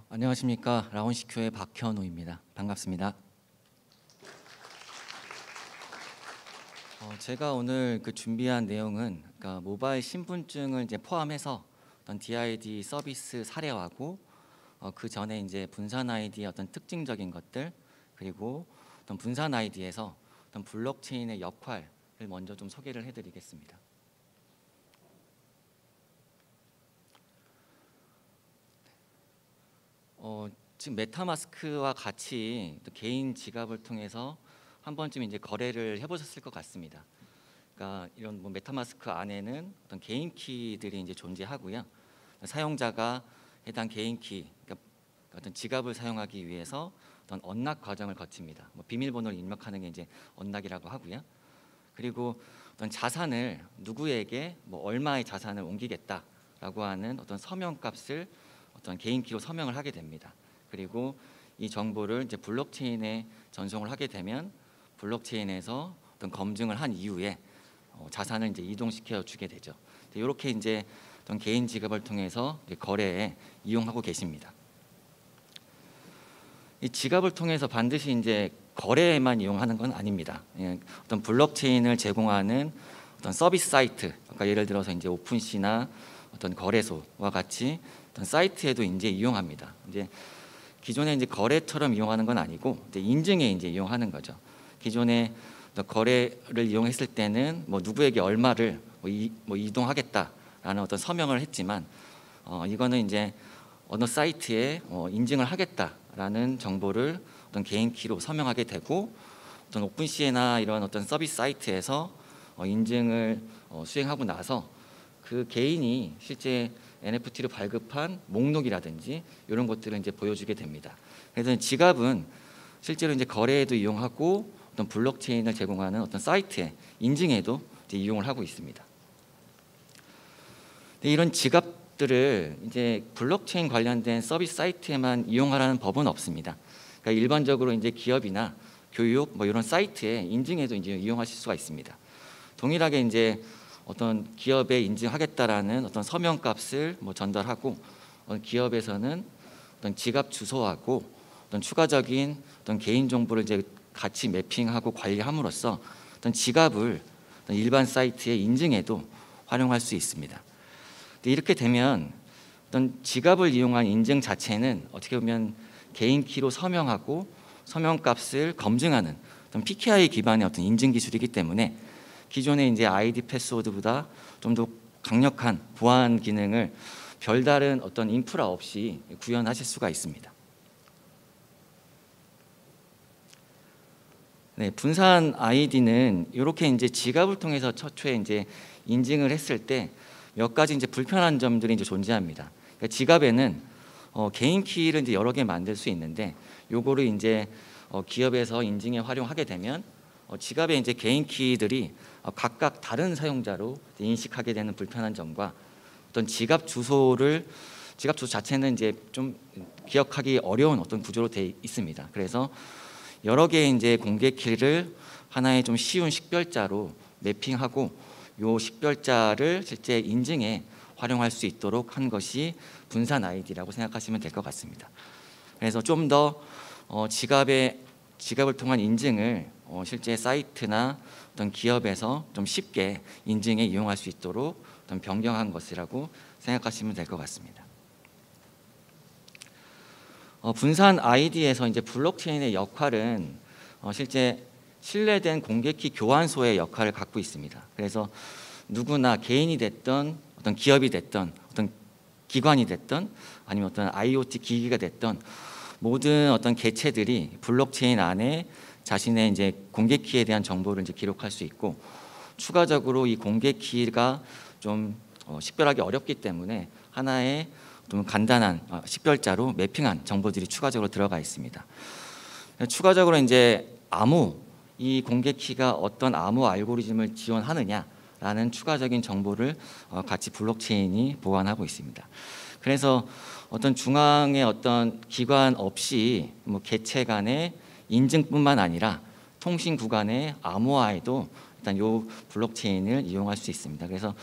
안녕하십니까. 라온시큐의 박현우입니다. 반갑습니다. 제가 오늘 준비한 내용은 모바일 신분증을 이제 포함해서 어떤 DID 서비스 사례하고 그 전에 이제 분산 아이디의 어떤 특징적인 것들, 그리고 어떤 분산 아이디에서 어떤 블록체인의 역할을 먼저 좀 소개를 해드리겠습니다. 지금 메타마스크와 같이 또 개인 지갑을 통해서 한 번쯤 이제 거래를 해보셨을 것 같습니다. 그러니까 이런 메타마스크 안에는 어떤 개인 키들이 이제 존재하고요. 사용자가 해당 개인 키, 그러니까 어떤 지갑을 사용하기 위해서 어떤 언락 과정을 거칩니다. 비밀번호를 입력하는 게 이제 언락이라고 하고요. 그리고 어떤 자산을 누구에게 얼마의 자산을 옮기겠다라고 하는 어떤 서명값을 어떤 개인 키로 서명을 하게 됩니다. 그리고 이 정보를 이제 블록체인에 전송을 하게 되면 블록체인에서 어떤 검증을 한 이후에 자산을 이제 이동시켜 주게 되죠. 이렇게 이제 어떤 개인 지갑을 통해서 거래에 이용하고 계십니다. 이 지갑을 통해서 반드시 이제 거래에만 이용하는 건 아닙니다. 어떤 블록체인을 제공하는 어떤 서비스 사이트, 아까 예를 들어서 이제 오픈시나 어떤 거래소와 같이 어떤 사이트에도 이제 이용합니다. 이제 기존에 이제 거래처럼 이용하는 건 아니고 이제 인증에 이제 이용하는 거죠. 기존에 거래를 이용했을 때는 누구에게 얼마를 이동하겠다라는 어떤 서명을 했지만 이거는 이제 어느 사이트에 인증을 하겠다라는 정보를 어떤 개인 키로 서명하게 되고 어떤 오픈시에나 이런 어떤 서비스 사이트에서 인증을 수행하고 나서 그 개인이 실제 NFT로 발급한 목록이라든지 이런 것들을 이제 보여주게 됩니다. 그래서 지갑은 실제로 이제 거래에도 이용하고 어떤 블록체인을 제공하는 어떤 사이트의 인증에도 이제 이용을 하고 있습니다. 이런 지갑들을 이제 블록체인 관련된 서비스 사이트에만 이용하라는 법은 없습니다. 그러니까 일반적으로 이제 기업이나 교육 이런 사이트에 인증에도 이제 이용하실 수가 있습니다. 동일하게 이제 어떤 기업에 인증하겠다라는 어떤 서명값을 전달하고 기업에서는 어떤 지갑 주소하고 어떤 추가적인 어떤 개인 정보를 이제 같이 매핑하고 관리함으로써 어떤 지갑을 어떤 일반 사이트의 인증에도 활용할 수 있습니다. 이렇게 되면 어떤 지갑을 이용한 인증 자체는 어떻게 보면 개인 키로 서명하고 서명값을 검증하는 어떤 PKI 기반의 어떤 인증 기술이기 때문에 기존의 이제 아이디 패스워드보다 좀 더 강력한 보안 기능을 별다른 어떤 인프라 없이 구현하실 수가 있습니다. 네, 분산 아이디는 이렇게 이제 지갑을 통해서 최초에 이제 인증을 했을 때 몇 가지 이제 불편한 점들이 이제 존재합니다. 그러니까 지갑에는 개인 키를 이제 여러 개 만들 수 있는데 요거를 이제 기업에서 인증에 활용하게 되면 지갑에 이제 개인 키들이 각각 다른 사용자로 인식하게 되는 불편한 점과 어떤 지갑 주소 자체는 이제 좀 기억하기 어려운 어떤 구조로 되어 있습니다. 그래서 여러 개의 이제 공개 키를 하나의 좀 쉬운 식별자로 매핑하고 요 식별자를 실제 인증에 활용할 수 있도록 한 것이 분산 아이디라고 생각하시면 될 것 같습니다. 그래서 좀 더 지갑을 통한 인증을 실제 사이트나 어떤 기업에서 좀 쉽게 인증에 이용할 수 있도록 어떤 변경한 것이라고 생각하시면 될 것 같습니다. 분산 아이디에서 이제 블록체인의 역할은 실제 신뢰된 공개키 교환소의 역할을 갖고 있습니다. 그래서 누구나 개인이 됐던 어떤 기업이 됐던 어떤 기관이 됐던 아니면 어떤 IoT 기기가 됐던 모든 어떤 개체들이 블록체인 안에 자신의 이제 공개 키에 대한 정보를 이제 기록할 수 있고 추가적으로 이 공개 키가 좀 식별하기 어렵기 때문에 하나의 좀 간단한 식별자로 매핑한 정보들이 추가적으로 들어가 있습니다. 추가적으로 이제 이 공개 키가 어떤 암호 알고리즘을 지원하느냐라는 추가적인 정보를 같이 블록체인이 보관하고 있습니다. 그래서 어떤 중앙의 어떤 기관 없이 개체 간의 인증뿐만 아니라 통신 구간의 암호화에도 일단 요 블록체인을 이용할 수 있습니다. 그래서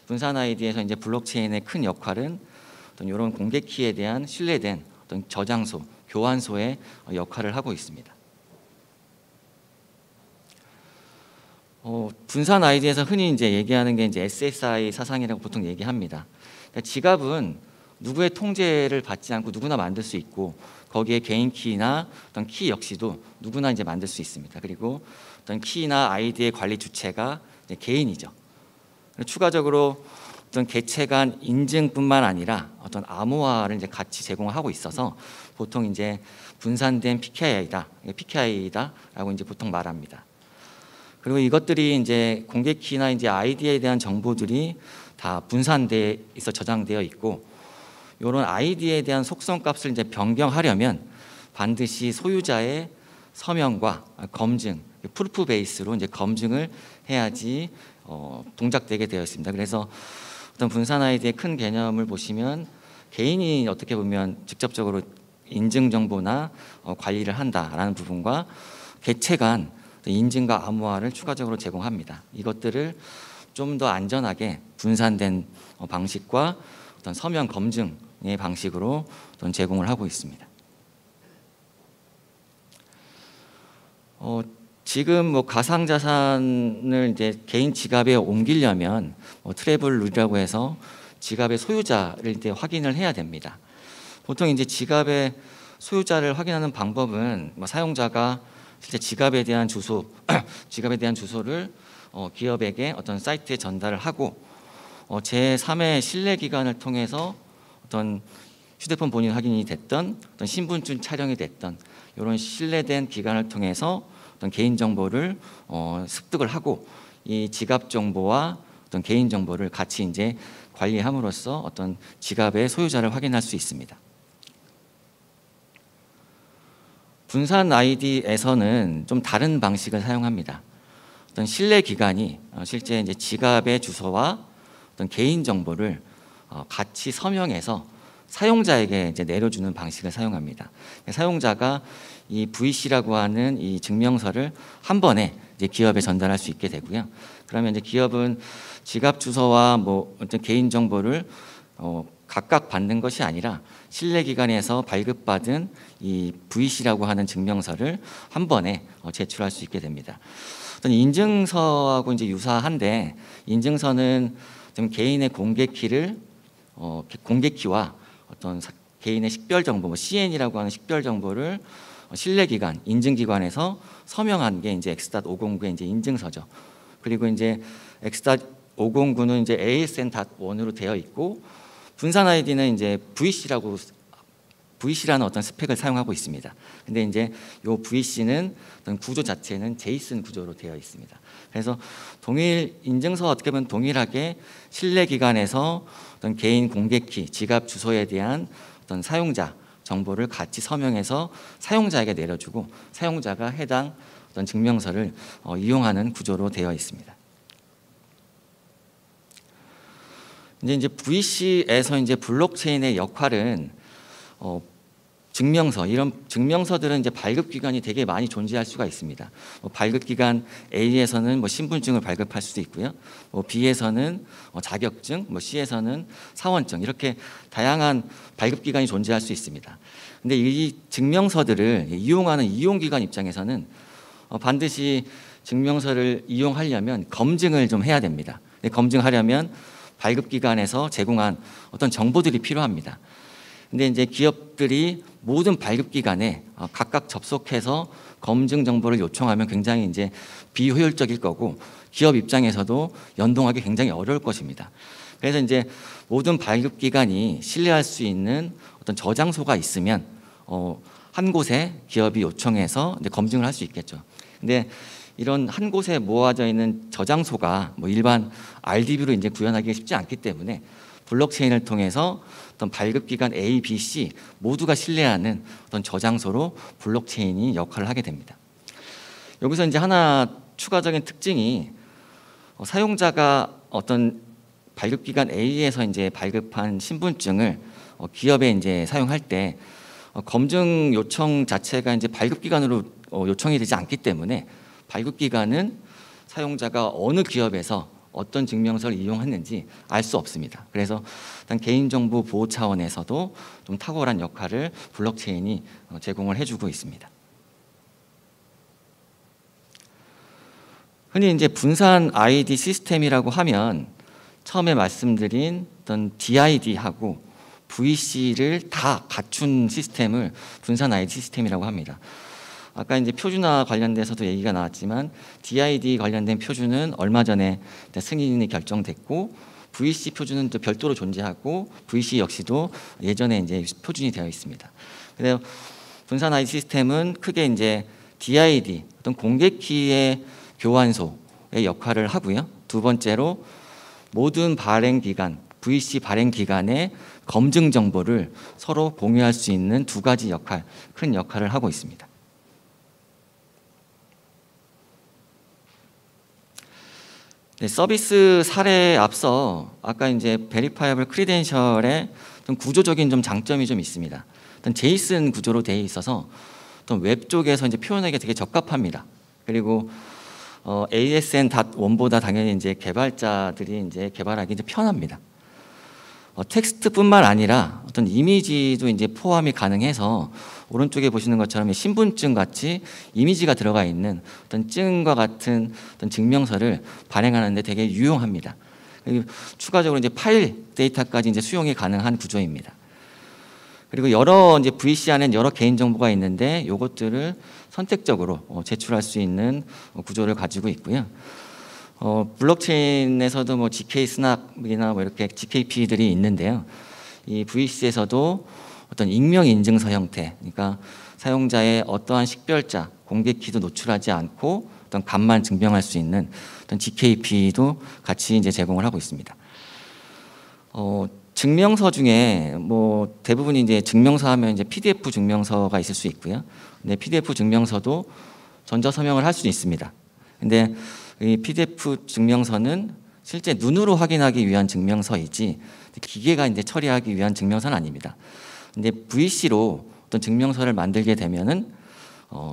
분산 아이디에서 이제 블록체인의 큰 역할은 어떤 이런 공개 키에 대한 신뢰된 어떤 저장소, 교환소의 역할을 하고 있습니다. 분산 아이디에서 흔히 이제 얘기하는 게 이제 SSI 사상이라고 보통 얘기합니다. 그러니까 지갑은 누구의 통제를 받지 않고 누구나 만들 수 있고, 거기에 개인 키나 어떤 키 역시도 누구나 이제 만들 수 있습니다. 그리고 어떤 키나 아이디의 관리 주체가 이제 개인이죠. 추가적으로 어떤 개체 간 인증뿐만 아니라 어떤 암호화를 이제 같이 제공하고 있어서 보통 이제 분산된 PKI다라고 이제 보통 말합니다. 그리고 이것들이 이제 공개 키나 이제 아이디에 대한 정보들이 다 분산돼 있어 저장되어 있고, 이런 아이디에 대한 속성 값을 이제 변경하려면 반드시 소유자의 서명과 검증, 프루프 베이스로 이제 검증을 해야지 동작되게 되어 있습니다. 그래서 어떤 분산 아이디의 큰 개념을 보시면 개인이 어떻게 보면 직접적으로 인증 정보나 관리를 한다라는 부분과 개체 간 인증과 암호화를 추가적으로 제공합니다. 이것들을 좀 더 안전하게 분산된 방식과 어떤 서명 검증의 방식으로 어떤 제공을 하고 있습니다. 지금 뭐 가상자산을 이제 개인 지갑에 옮기려면 트래블 룰이라고 해서 지갑의 소유자를 이제 확인을 해야 됩니다. 보통 이제 지갑의 소유자를 확인하는 방법은 사용자가 실제 지갑에 대한 주소를 기업에게 어떤 사이트에 전달을 하고 제3의 신뢰 기관을 통해서 어떤 휴대폰 본인 확인이 됐던 어떤 신분증 촬영이 됐던 이런 신뢰된 기관을 통해서 어떤 개인 정보를 습득을 하고 이 지갑 정보와 어떤 개인 정보를 같이 이제 관리함으로써 어떤 지갑의 소유자를 확인할 수 있습니다. 분산 아이디에서는 좀 다른 방식을 사용합니다. 어떤 신뢰 기관이 실제 이제 지갑의 주소와 어떤 개인 정보를 같이 서명해서 사용자에게 이제 내려주는 방식을 사용합니다. 사용자가 이 VC라고 하는 이 증명서를 한 번에 이제 기업에 전달할 수 있게 되고요. 그러면 이제 기업은 지갑 주소와 뭐 어떤 개인 정보를 각각 받는 것이 아니라 신뢰기관에서 발급받은 이 VC라고 하는 증명서를 한 번에 제출할 수 있게 됩니다. 어떤 인증서하고 이제 유사한데, 인증서는 좀 개인의 공개키와 어떤 개인의 식별 정보, CN이라고 하는 식별 정보를 신뢰기관, 인증기관에서 서명한 게 이제 X.509의 이제 인증서죠. 그리고 이제 X.509는 이제 ASN.1으로 되어 있고, 분산 아이디는 이제 VC라는 어떤 스펙을 사용하고 있습니다. 근데 이제 요 VC는 어떤 구조 자체는 제이슨 구조로 되어 있습니다. 그래서 동일 인증서 어떻게 보면 동일하게 신뢰 기관에서 어떤 개인 공개키, 지갑 주소에 대한 어떤 사용자 정보를 같이 서명해서 사용자에게 내려주고 사용자가 해당 어떤 증명서를 이용하는 구조로 되어 있습니다. 이제 VC에서 이제 블록체인의 역할은 증명서, 이런 증명서들은 이제 발급 기관이 되게 많이 존재할 수가 있습니다. 발급 기관 A에서는 신분증을 발급할 수도 있고요. B에서는 자격증, C에서는 사원증, 이렇게 다양한 발급 기관이 존재할 수 있습니다. 근데 이 증명서들을 이용하는 이용기관 입장에서는 반드시 증명서를 이용하려면 검증을 좀 해야 됩니다. 검증하려면 발급기관에서 제공한 어떤 정보들이 필요합니다. 근데 이제 기업들이 모든 발급기관에 각각 접속해서 검증 정보를 요청하면 굉장히 이제 비효율적일 거고, 기업 입장에서도 연동하기 굉장히 어려울 것입니다. 그래서 이제 모든 발급기관이 신뢰할 수 있는 어떤 저장소가 있으면 한 곳에 기업이 요청해서 이제 검증을 할 수 있겠죠. 근데 이런 한 곳에 모아져 있는 저장소가 일반 RDB로 이제 구현하기가 쉽지 않기 때문에 블록체인을 통해서 어떤 발급기관 A, B, C 모두가 신뢰하는 어떤 저장소로 블록체인이 역할을 하게 됩니다. 여기서 이제 하나 추가적인 특징이 사용자가 어떤 발급기관 A에서 이제 발급한 신분증을 기업에 이제 사용할 때 검증 요청 자체가 이제 발급기관으로 요청이 되지 않기 때문에 발급기관은 사용자가 어느 기업에서 어떤 증명서를 이용했는지 알 수 없습니다. 그래서 일단 개인정보 보호 차원에서도 좀 탁월한 역할을 블록체인이 제공을 해주고 있습니다. 흔히 이제 분산 아이디 시스템이라고 하면 처음에 말씀드린 어떤 DID하고 VC를 다 갖춘 시스템을 분산 아이디 시스템이라고 합니다. 아까 이제 표준화 관련돼서도 얘기가 나왔지만 DID 관련된 표준은 얼마 전에 승인이 결정됐고 VC 표준은 또 별도로 존재하고 VC 역시도 예전에 이제 표준이 되어 있습니다. 그래서 분산 아이디 시스템은 크게 이제 DID 어떤 공개키의 교환소의 역할을 하고요. 두 번째로 모든 발행 기간, VC 발행 기간의 검증 정보를 서로 공유할 수 있는 두 가지 역할, 큰 역할을 하고 있습니다. 네, 서비스 사례에 앞서 아까 이제 베리파이어블 크리덴셜의 좀 구조적인 좀 장점이 좀 있습니다. 일단 제이슨 구조로 되어 있어서 웹 쪽에서 이제 표현하기가 되게 적합합니다. 그리고 ASN.1보다 당연히 이제 개발자들이 이제 개발하기 이제 편합니다. 텍스트뿐만 아니라 어떤 이미지도 이제 포함이 가능해서 오른쪽에 보시는 것처럼 신분증 같이 이미지가 들어가 있는 어떤 증과 같은 어떤 증명서를 발행하는데 되게 유용합니다. 그리고 추가적으로 이제 파일 데이터까지 이제 수용이 가능한 구조입니다. 그리고 여러 이제 VC 안에 여러 개인 정보가 있는데 이것들을 선택적으로 제출할 수 있는 구조를 가지고 있고요. 블록체인에서도 뭐 GK 스납이나 뭐 이렇게 GKP들이 있는데요. 이 VC에서도 어떤 익명 인증서 형태, 그러니까 사용자의 어떠한 식별자, 공개키도 노출하지 않고 어떤 값만 증명할 수 있는 어떤 GKP도 같이 이제 제공을 하고 있습니다. 증명서 중에 뭐 대부분이 이제 증명서 하면 이제 PDF 증명서가 있을 수 있고요. 근데 PDF 증명서도 전자 서명을 할 수 있습니다. 근데 이 PDF 증명서는 실제 눈으로 확인하기 위한 증명서이지 기계가 이제 처리하기 위한 증명서는 아닙니다. 근데 VC로 어떤 증명서를 만들게 되면은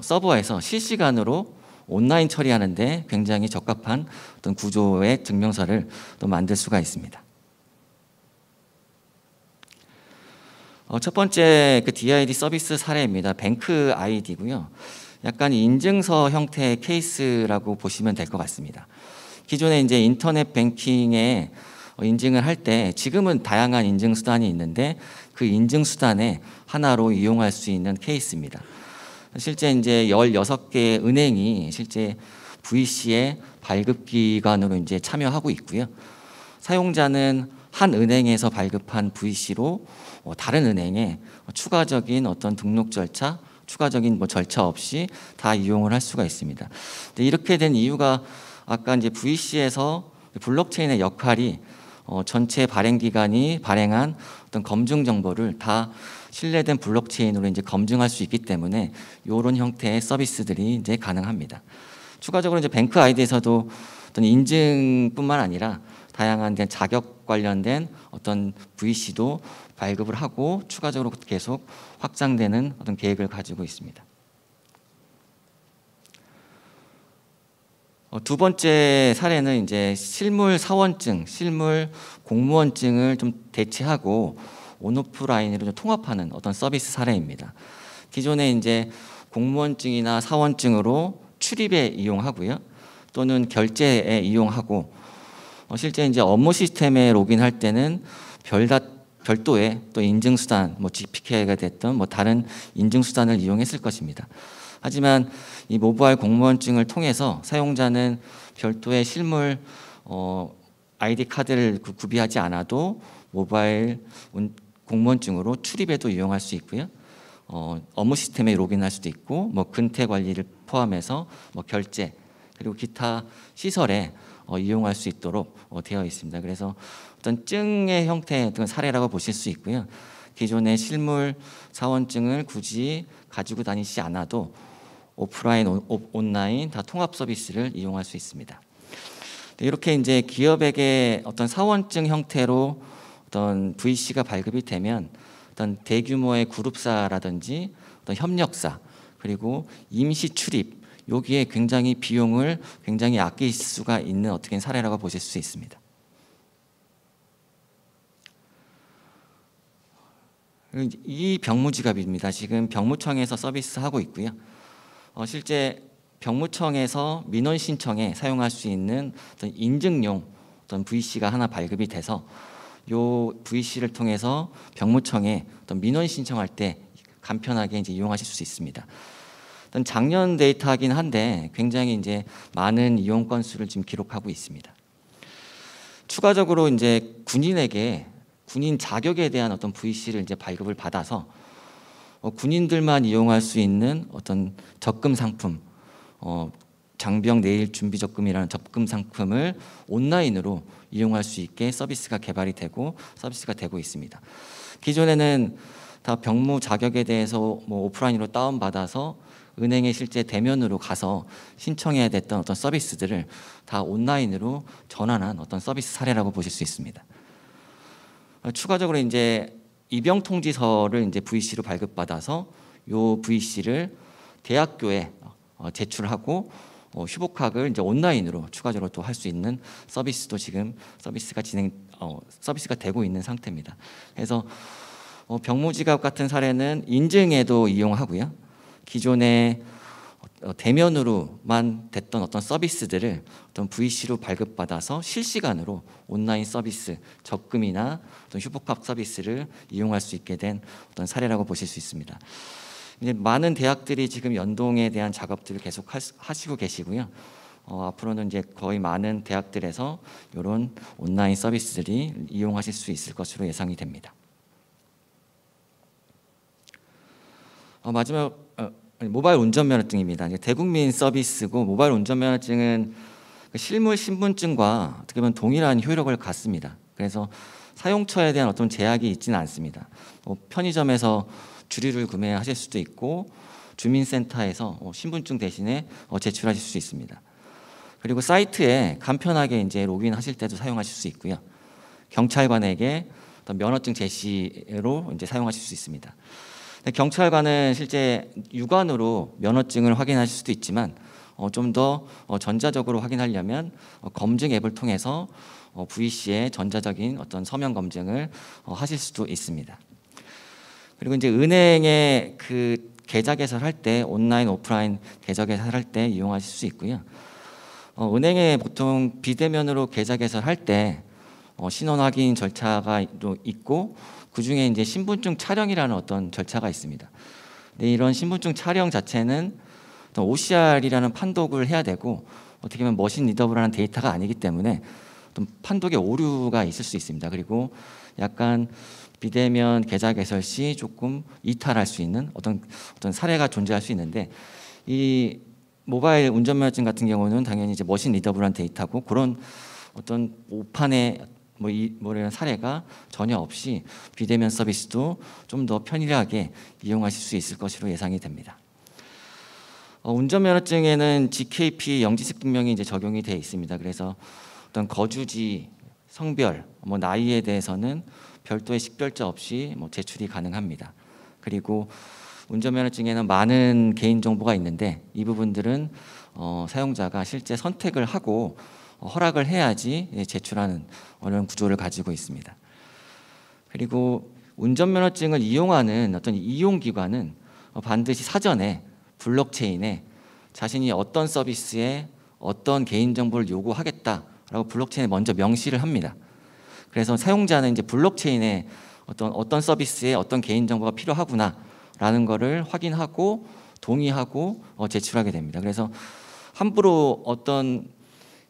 서버에서 실시간으로 온라인 처리하는데 굉장히 적합한 어떤 구조의 증명서를 또 만들 수가 있습니다. 첫 번째 그 DID 서비스 사례입니다. 뱅크 아이디고요. 약간 인증서 형태의 케이스라고 보시면 될 것 같습니다. 기존에 이제 인터넷 뱅킹에 인증을 할 때 지금은 다양한 인증 수단이 있는데 그 인증 수단의 하나로 이용할 수 있는 케이스입니다. 실제 이제 16개의 은행이 실제 VC의 발급 기관으로 이제 참여하고 있고요. 사용자는 한 은행에서 발급한 VC로 다른 은행에 추가적인 어떤 등록 절차, 추가적인 뭐 절차 없이 다 이용을 할 수가 있습니다. 근데 이렇게 된 이유가 아까 이제 VC에서 블록체인의 역할이 전체 발행 기관이 발행한 어떤 검증 정보를 다 신뢰된 블록체인으로 이제 검증할 수 있기 때문에 이런 형태의 서비스들이 이제 가능합니다. 추가적으로 이제 뱅크 아이디에서도 어떤 인증뿐만 아니라 다양한 자격 관련된 어떤 VC도 발급을 하고 추가적으로 계속 확장되는 어떤 계획을 가지고 있습니다. 두 번째 사례는 이제 실물 사원증, 실물 공무원증을 좀 대체하고 온오프라인으로 좀 통합하는 어떤 서비스 사례입니다. 기존에 이제 공무원증이나 사원증으로 출입에 이용하고요, 또는 결제에 이용하고 실제 이제 업무 시스템에 로그인할 때는 별도의 또 인증 수단, 뭐 GPK가 됐던 뭐 다른 인증 수단을 이용했을 것입니다. 하지만 이 모바일 공무원증을 통해서 사용자는 별도의 실물 아이디 카드를 구비하지 않아도 모바일 공무원증으로 출입에도 이용할 수 있고요. 업무 시스템에 로그인할 수도 있고, 뭐 근태 관리를 포함해서 뭐 결제 그리고 기타 시설에 이용할 수 있도록 되어 있습니다. 그래서 어떤 증의 형태의 어떤 사례라고 보실 수 있고요. 기존의 실물 사원증을 굳이 가지고 다니지 않아도 오프라인, 온라인 다 통합 서비스를 이용할 수 있습니다. 이렇게 이제 기업에게 어떤 사원증 형태로 어떤 VC가 발급이 되면 어떤 대규모의 그룹사라든지 어떤 협력사 그리고 임시 출입 여기에 굉장히 비용을 굉장히 아낄 수가 있는 어떻게 사례라고 보실 수 있습니다. 이 병무지갑입니다. 지금 병무청에서 서비스하고 있고요. 실제 병무청에서 민원 신청에 사용할 수 있는 어떤 인증용 어떤 VC가 하나 발급이 돼서 요 VC를 통해서 병무청에 어떤 민원 신청할 때 간편하게 이제 이용하실 수 있습니다. 일단 작년 데이터이긴 한데 굉장히 이제 많은 이용 건수를 지금 기록하고 있습니다. 추가적으로 이제 군인에게 군인 자격에 대한 어떤 VC를 이제 발급을 받아서 군인들만 이용할 수 있는 어떤 적금 상품, 장병 내일 준비 적금이라는 적금 상품을 온라인으로 이용할 수 있게 서비스가 개발이 되고 서비스가 되고 있습니다. 기존에는 다 병무 자격에 대해서 뭐 오프라인으로 다운받아서 은행에 실제 대면으로 가서 신청해야 됐던 어떤 서비스들을 다 온라인으로 전환한 어떤 서비스 사례라고 보실 수 있습니다. 추가적으로 이제 입영 통지서를 이제 VC로 발급받아서 요 VC를 대학교에 제출하고 휴복학을 이제 온라인으로 추가적으로 또 할 수 있는 서비스도 지금 서비스가 되고 있는 상태입니다. 그래서 병무지갑 같은 사례는 인증에도 이용하고요. 기존에 대면으로만 됐던 어떤 서비스들을 어떤 VC로 발급받아서 실시간으로 온라인 서비스, 적금이나 어떤 휴복학 서비스를 이용할 수 있게 된 어떤 사례라고 보실 수 있습니다. 이제 많은 대학들이 지금 연동에 대한 작업들을 계속 하시고 계시고요. 앞으로는 이제 거의 많은 대학들에서 이런 온라인 서비스들이 이용하실 수 있을 것으로 예상이 됩니다. 마지막 모바일 운전면허증입니다. 이제 대국민 서비스고 모바일 운전면허증은 실물 신분증과 어떻게 보면 동일한 효력을 갖습니다. 그래서 사용처에 대한 어떤 제약이 있지는 않습니다. 편의점에서 주류를 구매하실 수도 있고 주민센터에서 신분증 대신에 제출하실 수 있습니다. 그리고 사이트에 간편하게 이제 로그인하실 때도 사용하실 수 있고요. 경찰관에게 어떤 면허증 제시로 이제 사용하실 수 있습니다. 경찰관은 실제 육안으로 면허증을 확인하실 수도 있지만 좀 더 전자적으로 확인하려면 검증 앱을 통해서 VC의 전자적인 어떤 서면 검증을 하실 수도 있습니다. 그리고 이제 은행에 그 계좌 개설할 때 온라인 오프라인 계좌 개설할 때 이용하실 수 있고요. 은행에 보통 비대면으로 계좌 개설할 때 신원 확인 절차가 있고 그 중에 이제 신분증 촬영이라는 어떤 절차가 있습니다. 근데 이런 신분증 촬영 자체는 OCR이라는 판독을 해야 되고 어떻게 보면 머신 리더블한 데이터가 아니기 때문에 좀 판독에 오류가 있을 수 있습니다. 그리고 약간 비대면 계좌 개설 시 조금 이탈할 수 있는 어떤 사례가 존재할 수 있는데 이 모바일 운전면허증 같은 경우는 당연히 이제 머신 리더블한 데이터고 그런 어떤 오판의 이런 사례가 전혀 없이 비대면 서비스도 좀 더 편리하게 이용하실 수 있을 것으로 예상이 됩니다. 운전면허증에는 GKP 영지식 증명이 이제 적용이 되어 있습니다. 그래서 어떤 거주지, 성별, 나이에 대해서는 별도의 식별자 없이 제출이 가능합니다. 그리고 운전면허증에는 많은 개인 정보가 있는데 이 부분들은 사용자가 실제 선택을 하고 허락을 해야지 제출하는 이런 구조를 가지고 있습니다. 그리고 운전면허증을 이용하는 어떤 이용기관은 반드시 사전에 블록체인에 자신이 어떤 서비스에 어떤 개인정보를 요구하겠다라고 블록체인에 먼저 명시를 합니다. 그래서 사용자는 이제 블록체인에 어떤 서비스에 어떤 개인정보가 필요하구나라는 것을 확인하고 동의하고 제출하게 됩니다. 그래서 함부로 어떤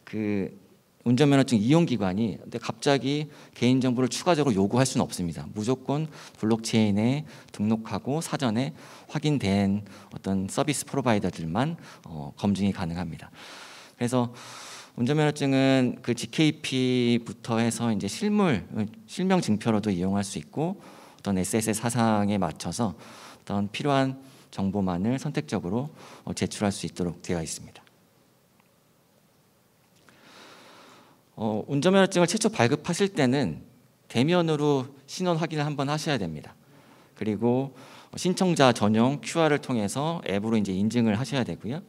그 운전면허증 이용기관이 갑자기 개인정보를 추가적으로 요구할 수는 없습니다. 무조건 블록체인에 등록하고 사전에 확인된 어떤 서비스 프로바이더들만 검증이 가능합니다. 그래서 운전면허증은 그 GKP부터 해서 이제 실명 증표로도 이용할 수 있고 어떤 SSL 사상에 맞춰서 어떤 필요한 정보만을 선택적으로 제출할 수 있도록 되어 있습니다. 운전면허증을 최초 발급하실 때는 대면으로 신원 확인을 한번 하셔야 됩니다. 그리고 신청자 전용 QR을 통해서 앱으로 이제 인증을 하셔야 되고요.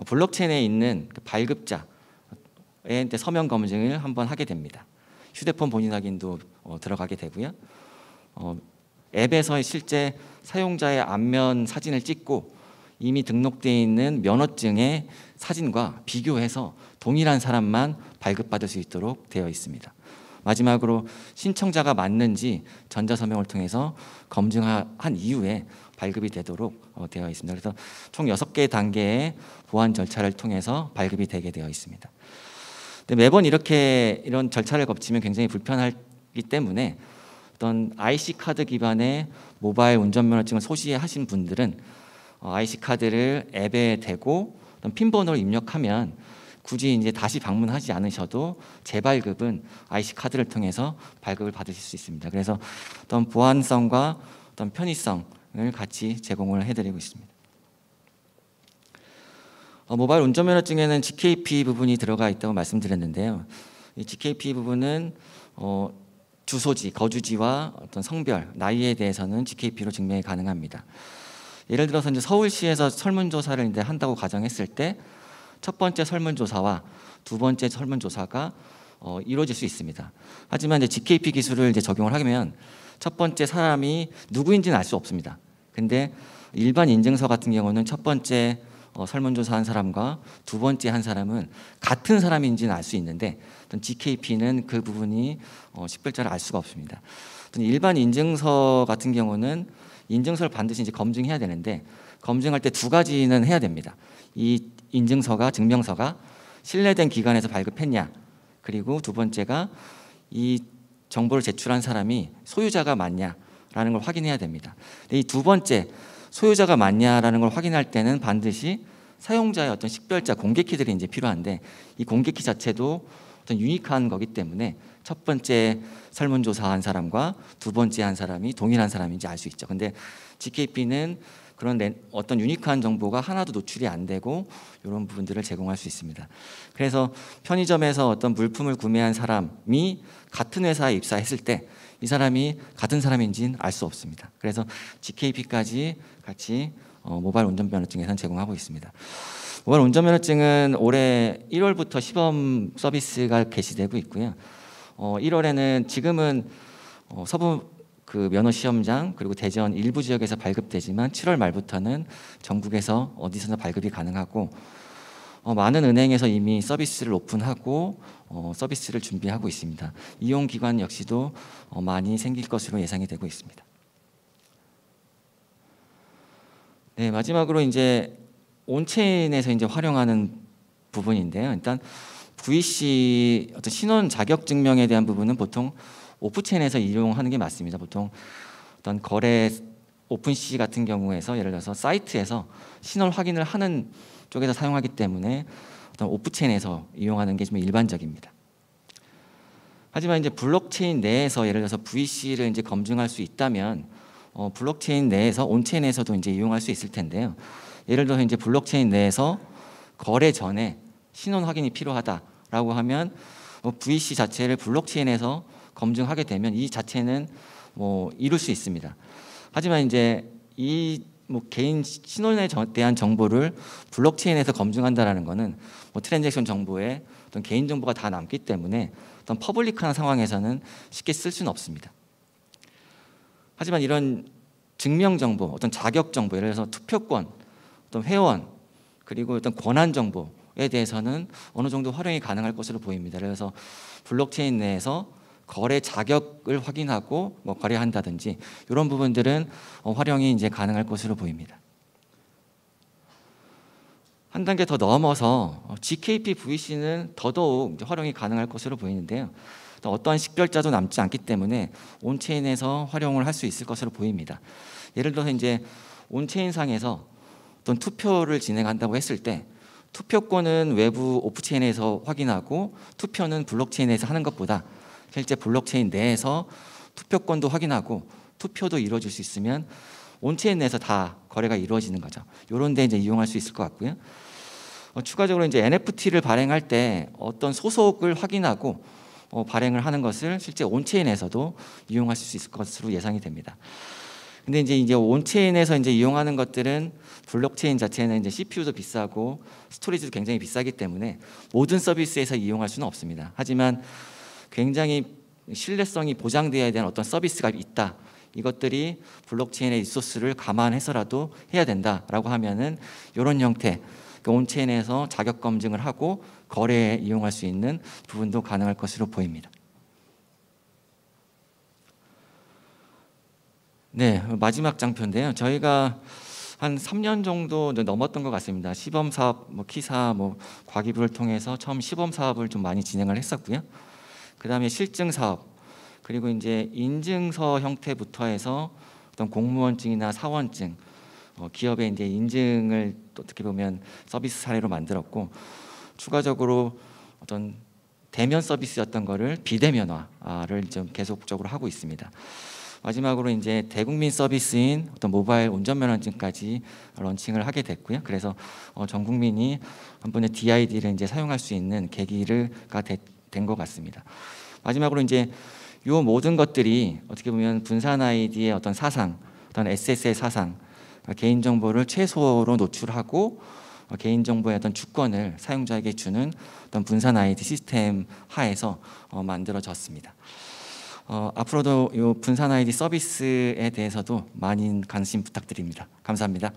블록체인에 있는 그 발급자의 서면 검증을 한번 하게 됩니다. 휴대폰 본인 확인도 들어가게 되고요. 앱에서 실제 사용자의 안면 사진을 찍고 이미 등록되어 있는 면허증의 사진과 비교해서 동일한 사람만 발급받을 수 있도록 되어 있습니다. 마지막으로 신청자가 맞는지 전자서명을 통해서 검증한 이후에 발급이 되도록 되어 있습니다. 그래서 총 6개의 단계의 보안 절차를 통해서 발급이 되게 되어 있습니다. 근데 매번 이런 절차를 거치면 굉장히 불편하기 때문에 어떤 IC카드 기반의 모바일 운전면허증을 소지하신 분들은 IC카드를 앱에 대고 어떤 핀번호를 입력하면 굳이 이제 다시 방문하지 않으셔도 재발급은 IC카드를 통해서 발급을 받으실 수 있습니다. 그래서 어떤 보안성과 어떤 편의성을 같이 제공을 해드리고 있습니다. 모바일 운전면허증에는 GKP 부분이 들어가 있다고 말씀드렸는데요. 이 GKP 부분은 주소지, 거주지와 어떤 성별, 나이에 대해서는 GKP로 증명이 가능합니다. 예를 들어서 이제 서울시에서 설문조사를 이제 한다고 가정했을 때 첫 번째 설문조사와 두 번째 설문조사가 이루어질 수 있습니다. 하지만 이제 GKP 기술을 이제 적용을 하면 첫 번째 사람이 누구인지는 알 수 없습니다. 근데 일반 인증서 같은 경우는 첫 번째 설문조사한 사람과 두 번째 한 사람은 같은 사람인지는 알 수 있는데 GKP는 그 부분이 식별자를 알 수가 없습니다. 일반 인증서 같은 경우는 인증서를 반드시 이제 검증해야 되는데 검증할 때 두 가지는 해야 됩니다. 이 인증서가 증명서가 신뢰된 기관에서 발급했냐, 그리고 두 번째가 이 정보를 제출한 사람이 소유자가 맞냐라는 걸 확인해야 됩니다. 이 두 번째 소유자가 맞냐라는 걸 확인할 때는 반드시 사용자의 어떤 식별자 공개키들이 이제 필요한데 이 공개키 자체도 어떤 유니크한 거기 때문에 첫 번째 설문조사한 사람과 두 번째 한 사람이 동일한 사람인지 알 수 있죠. 근데 GKP는 그런 어떤 유니크한 정보가 하나도 노출이 안 되고 이런 부분들을 제공할 수 있습니다. 그래서 편의점에서 어떤 물품을 구매한 사람이 같은 회사에 입사했을 때 이 사람이 같은 사람인지는 알 수 없습니다. 그래서 GKP까지 같이 모바일 운전면허증에선 제공하고 있습니다. 모바일 운전면허증은 올해 1월부터 시범 서비스가 개시되고 있고요. 1월에는 지금은 서부 그 면허 시험장 그리고 대전 일부 지역에서 발급되지만 7월 말부터는 전국에서 어디서나 발급이 가능하고 많은 은행에서 이미 서비스를 오픈하고 서비스를 준비하고 있습니다. 이용 기관 역시도 많이 생길 것으로 예상이 되고 있습니다. 네, 마지막으로 이제 온체인에서 이제 활용하는 부분인데요. 일단 VC 어떤 신원 자격 증명에 대한 부분은 보통 오프체인에서 이용하는 게 맞습니다. 보통 어떤 거래 오픈C 같은 경우에서 예를 들어서 사이트에서 신원 확인을 하는 쪽에서 사용하기 때문에 어떤 오프체인에서 이용하는 게 좀 일반적입니다. 하지만 이제 블록체인 내에서 예를 들어서 VC를 이제 검증할 수 있다면 블록체인 내에서 온체인에서도 이제 이용할 수 있을 텐데요. 예를 들어서 이제 블록체인 내에서 거래 전에 신원 확인이 필요하다라고 하면 VC 자체를 블록체인에서 검증하게 되면 이 자체는 이룰 수 있습니다. 하지만 이제 이 개인 신원에 대한 정보를 블록체인에서 검증한다라는 것은 트랜잭션 정보에 어떤 개인 정보가 다 남기 때문에 어떤 퍼블릭한 상황에서는 쉽게 쓸 수는 없습니다. 하지만 이런 증명 정보, 어떤 자격 정보, 예를 들어서 투표권, 어떤 회원, 그리고 어떤 권한 정보에 대해서는 어느 정도 활용이 가능할 것으로 보입니다. 그래서 블록체인 내에서 거래 자격을 확인하고 거래한다든지 이런 부분들은 활용이 이제 가능할 것으로 보입니다. 한 단계 더 넘어서 GKP VC는 더더욱 활용이 가능할 것으로 보이는데요. 어떠한 식별자도 남지 않기 때문에 온체인에서 활용을 할 수 있을 것으로 보입니다. 예를 들어서 이제 온체인상에서 어떤 투표를 진행한다고 했을 때 투표권은 외부 오프체인에서 확인하고 투표는 블록체인에서 하는 것보다 실제 블록체인 내에서 투표권도 확인하고 투표도 이루어질 수 있으면 온체인 내에서 다 거래가 이루어지는 거죠. 이런 데 이제 이용할 수 있을 것 같고요. 추가적으로 이제 NFT를 발행할 때 어떤 소속을 확인하고 발행을 하는 것을 실제 온체인에서도 이용하실 수 있을 것으로 예상이 됩니다. 근데 이제 온체인에서 이제 이용하는 것들은 블록체인 자체는 이제 CPU도 비싸고 스토리지도 굉장히 비싸기 때문에 모든 서비스에서 이용할 수는 없습니다. 하지만 굉장히 신뢰성이 보장되어야 되는 어떤 서비스가 있다. 이것들이 블록체인의 리소스를 감안해서라도 해야 된다라고 하면은 이런 형태, 온체인에서 자격 검증을 하고 거래에 이용할 수 있는 부분도 가능할 것으로 보입니다. 네, 마지막 장표인데요. 저희가 한 3년 정도 넘었던 것 같습니다. 시범 사업, 키사, 과기부를 통해서 처음 시범 사업을 좀 많이 진행을 했었고요. 그 다음에 실증 사업, 그리고 이제 인증서 형태부터 해서 어떤 공무원증이나 사원증, 기업의 이제 인증을 어떻게 보면 서비스 사례로 만들었고, 추가적으로 어떤 대면 서비스였던 거를 비대면화를 좀 계속적으로 하고 있습니다. 마지막으로 이제 대국민 서비스인 어떤 모바일 운전면허증까지 런칭을 하게 됐고요. 그래서 전 국민이 한 번에 DID를 이제 사용할 수 있는 계기가 된 것 같습니다. 마지막으로 이제 이 모든 것들이 어떻게 보면 분산 아이디의 어떤 사상, 어떤 SSL 사상, 개인정보를 최소로 노출하고 개인정보의 어떤 주권을 사용자에게 주는 어떤 분산 아이디 시스템 하에서 만들어졌습니다. 앞으로도 이 분산 아이디 서비스에 대해서도 많은 관심 부탁드립니다. 감사합니다.